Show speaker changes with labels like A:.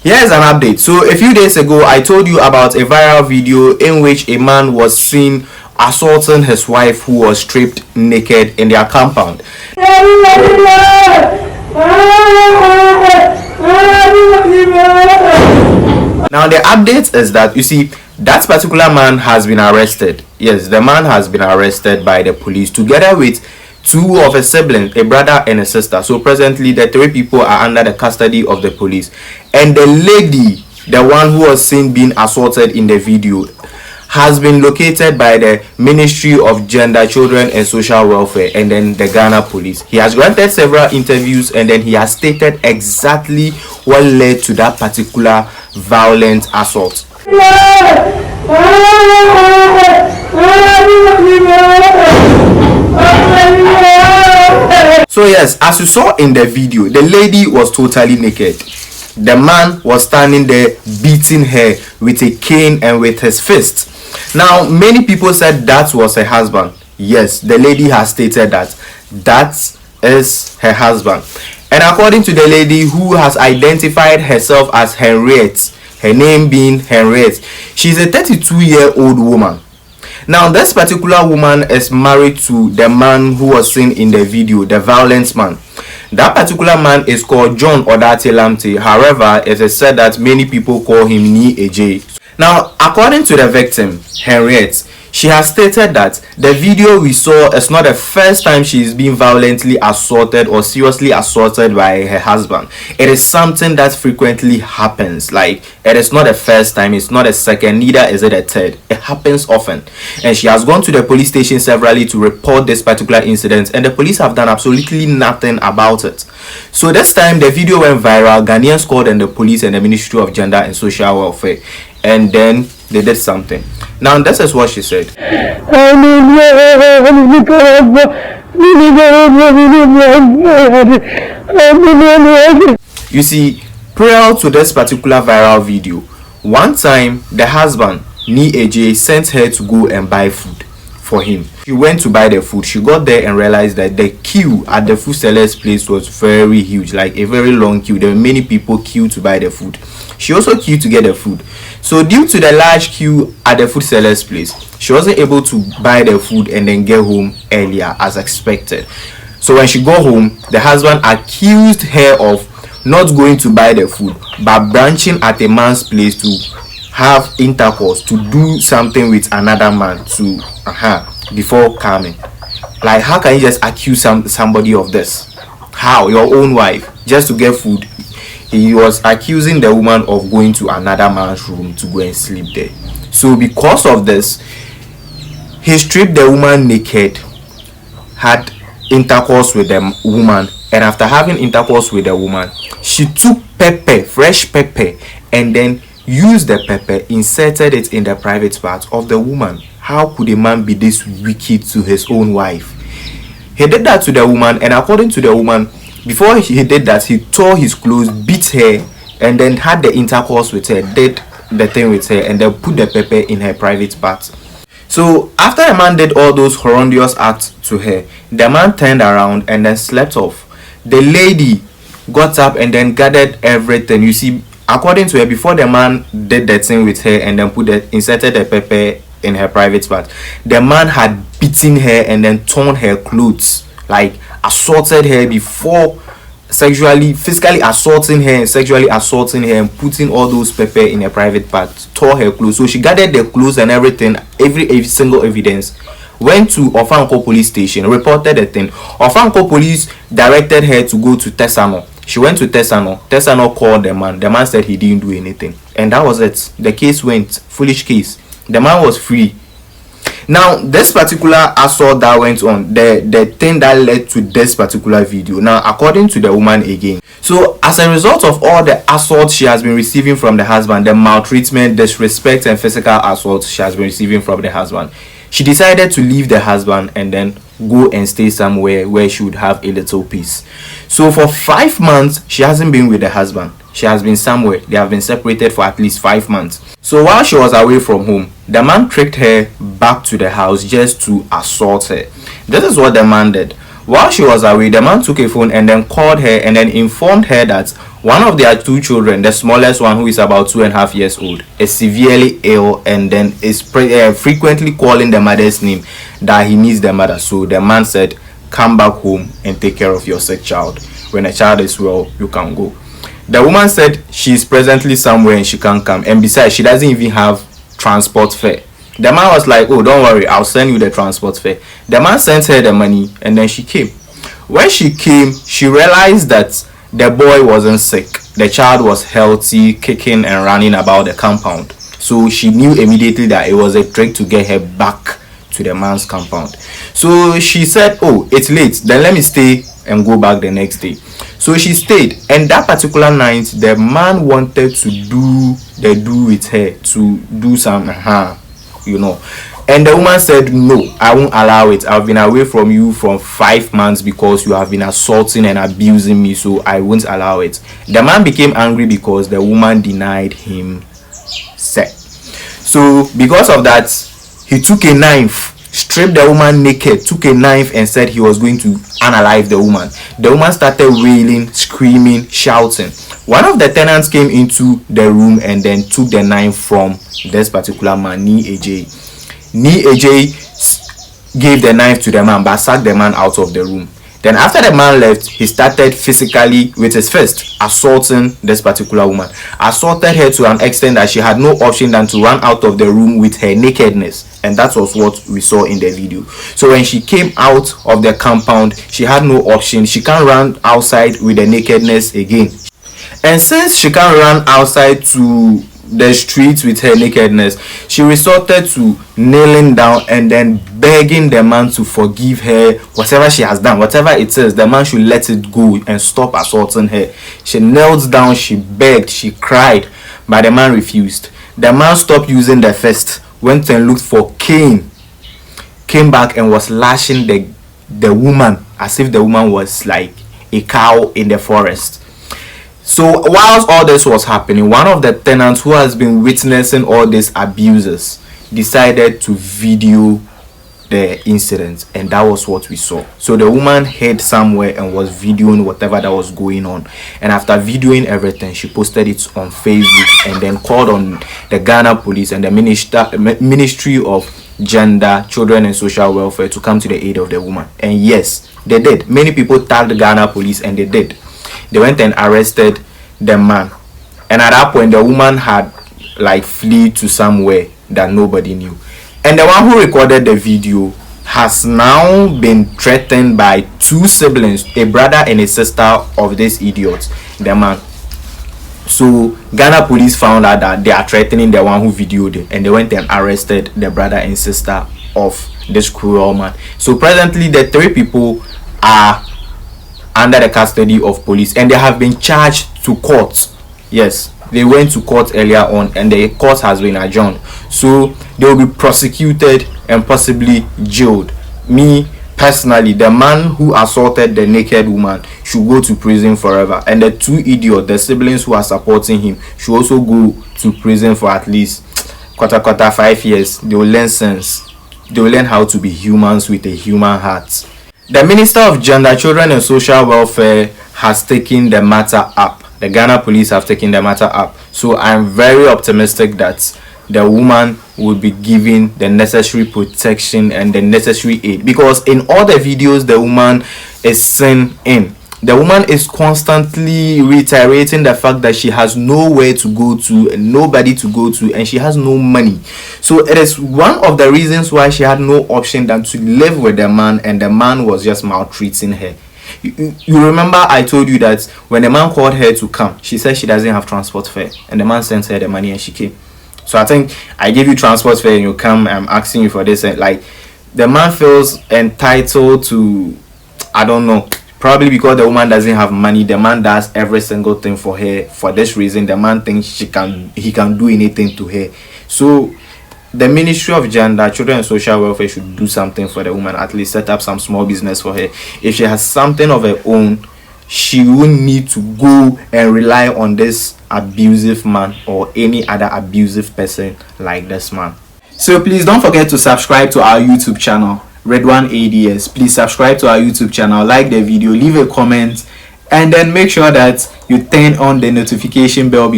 A: Here's an update. So a few days ago, I told you about a viral video in which a man was seen assaulting his wife who was stripped naked in their compound. Now the update is that, you see, that particular man has been arrested. Yes, the man has been arrested by the police together with two of his siblings, a brother and a sister. So presently the three people are under the custody of the police, and the lady, the one who was seen being assaulted in the video, has been located by the Ministry of Gender, Children and Social Welfare and then the Ghana police. He has granted several interviews and then he has stated exactly what led to that particular violent assault. So yes, as you saw in the video, the lady was totally naked. The man was standing there beating her with a cane and with his fist. Now many people said that was her husband. Yes, the lady has stated that is her husband, and according to the lady, who has identified herself as Harriet, her name being Harriet, she's a 32-year-old woman. Now this particular woman is married to the man who was seen in the video, the violent man. That particular man is called John Odate Lamte. However, it is said that many people call him Ni AJ. Now, according to the victim, Harriet, she has stated that the video we saw is not the first time she is being violently assaulted or seriously assaulted by her husband. It is something that frequently happens. Like, it is not the first time, it's not a second, neither is it a third. It happens often. And she has gone to the police station severally to report this particular incident, and the police have done absolutely nothing about it. So this time the video went viral. Ghanaians called in the police and the Ministry of Gender and Social Welfare, and then they did something. Now this is what she said. You see, prior to this particular viral video, one time the husband, Ni AJ, sent her to go and buy food for him. She went to buy the food. She got there and realized that the queue at the food seller's place was very huge, like a very long queue. There were many people queued to buy the food. She also queued to get the food. So due to the large queue at the food seller's place, she wasn't able to buy the food and then get home earlier as expected. So when she got home, the husband accused her of not going to buy the food but branching at a man's place to have intercourse, to do something with another man to before coming. Like, how can you just accuse somebody of this? How? Your own wife, just to get food. He was accusing the woman of going to another man's room to go and sleep there. So because of this, he stripped the woman naked, had intercourse with the woman, and after having intercourse with the woman, she took pepper, fresh pepper, and then used the pepper, inserted it in the private part of the woman. How could a man be this wicked to his own wife? He did that to the woman, and according to the woman, before he did that, he tore his clothes, beat her, and then had the intercourse with her, did the thing with her, and then put the pepper in her private part. So after the man did all those horrendous acts to her, the man turned around and then slept off. The lady got up and then gathered everything. You see, according to her, before the man did that thing with her and then inserted the pepper in her private part, the man had beaten her and then torn her clothes, like assaulted her before physically assaulting her and sexually assaulting her and putting all those pepper in her private part, tore her clothes. So she gathered the clothes and everything, every single evidence, went to Ofanko police station, reported the thing. Ofanko police directed her to go to Tesano. She went to Tesano. Tesano called the man. The man said he didn't do anything, and that was it. The case went, foolish case. The man was free. Now this particular assault that went on, the thing that led to this particular video, now according to the woman again, so as a result of all the assault she has been receiving from the husband, the maltreatment, disrespect and physical assault she has been receiving from the husband, she decided to leave the husband and then go and stay somewhere where she would have a little peace. So for 5 months she hasn't been with the husband. She has been somewhere. They have been separated for at least 5 months. So while she was away from home, the man tricked her back to the house just to assault her. This is what the man did. While she was away, the man took a phone and then called her and then informed her that One of their two children, the smallest one, who is about 2.5 years old, is severely ill and then is frequently calling the mother's name that he needs the mother. So the man said, come back home and take care of your sick child. When a child is well, you can go. The woman said she is presently somewhere and she can't come, and besides, she doesn't even have transport fare. The man was like, oh, don't worry, I'll send you the transport fare. The man sent her the money and then she came. When she came, she realized that the boy wasn't sick. The child was healthy, kicking and running about the compound. So she knew immediately that it was a trick to get her back to the man's compound. So she said, oh, it's late, then let me stay and go back the next day. So she stayed, and that particular night the man wanted to do with her, to do some and the woman said, no, I won't allow it. I've been away from you for 5 months because you have been assaulting and abusing me, so I won't allow it. The man became angry because the woman denied him sex. So because of that, he took a knife, stripped the woman naked, took a knife and said he was going to unalive the woman. The woman started wailing, screaming, shouting. One of the tenants came into the room and then took the knife from this particular man, Ni AJ. Ni AJ gave the knife to the man but sacked the man out of the room. Then after the man left, he started physically with his fist assaulting this particular woman. Assaulted her to an extent that she had no option than to run out of the room with her nakedness. And that was what we saw in the video. So when she came out of the compound, she had no option. She can't run outside with the nakedness again. And since she can't run outside to the streets with her nakedness, she resorted to kneeling down and then begging the man to forgive her whatever she has done, whatever it is. The man should let it go and stop assaulting her. She knelt down, she begged, she cried, but the man refused. The man stopped using the fist, went and looked for cane, came back and was lashing the woman as if the woman was like a cow in the forest. So whilst all this was happening, one of the tenants who has been witnessing all these abuses decided to video the incident, and that was what we saw. So the woman hid somewhere and was videoing whatever that was going on, and after videoing everything, she posted it on Facebook and then called on the Ghana police and the Ministry of Gender, Children and Social Welfare to come to the aid of the woman. And yes, they did. Many people tagged the Ghana police and they did. They went and arrested the man, and at that point the woman had like fled to somewhere that nobody knew. And the one who recorded the video has now been threatened by two siblings, a brother and a sister of this idiot, the man. So Ghana police found out that they are threatening the one who videoed it, and they went and arrested the brother and sister of this cruel man. So presently the 3 people are under the custody of police and they have been charged to court. Yes, they went to court earlier on and the court has been adjourned, so they will be prosecuted and possibly jailed. Me personally, the man who assaulted the naked woman should go to prison forever, and the 2 idiots, the siblings who are supporting him, should also go to prison for at least 5 years. They will learn sense, they will learn how to be humans with a human heart. The Minister of Gender, Children and Social Welfare has taken the matter up. The Ghana police have taken the matter up. So I'm very optimistic that the woman will be given the necessary protection and the necessary aid. Because in all the videos the woman is seen in, the woman is constantly reiterating the fact that she has nowhere to go to and nobody to go to, and she has no money. So it is one of the reasons why she had no option than to live with the man, and the man was just maltreating her. You remember I told you that when the man called her to come, she said she doesn't have transport fare, and the man sent her the money and she came. So I think I give you transport fare and you come, I'm asking you for this, and like the man feels entitled to, I don't know, probably because the woman doesn't have money, the man does every single thing for her. For this reason, the man thinks he can do anything to her. So the Ministry of Gender, Children and Social Welfare should do something for the woman, at least set up some small business for her. If she has something of her own, she won't need to go and rely on this abusive man or any other abusive person like this man. So please don't forget to subscribe to our YouTube channel, Red One ADS. Please subscribe to our YouTube channel, like the video, leave a comment, and then make sure that you turn on the notification bell, because